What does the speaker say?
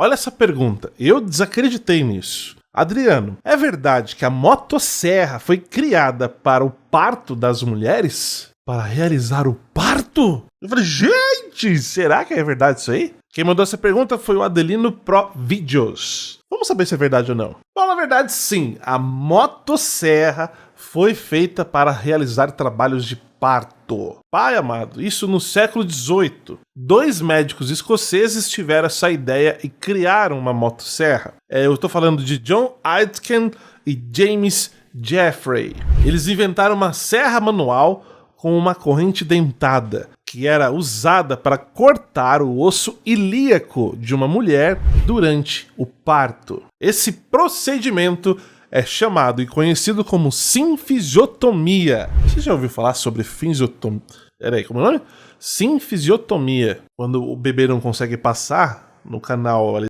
Olha essa pergunta, eu desacreditei nisso. Adriano, é verdade que a motosserra foi criada para o parto das mulheres? Para realizar o parto? Eu falei, gente, será que é verdade isso aí? Quem mandou essa pergunta foi o Adelino Pro Videos. Vamos saber se é verdade ou não. Bom, na verdade sim, a motosserra foi feita para realizar trabalhos de parto. Pai amado, isso no século XVIII. 2 médicos escoceses tiveram essa ideia e criaram uma motosserra. Eu estou falando de John Aitken e James Jeffrey. Eles inventaram uma serra manual com uma corrente dentada, que era usada para cortar o osso ilíaco de uma mulher durante o parto. Esse procedimento é chamado e conhecido como sinfisiotomia. Você já ouviu falar sobre fisiotomia? Peraí, como é o nome? Sinfisiotomia. Quando o bebê não consegue passar no canal ali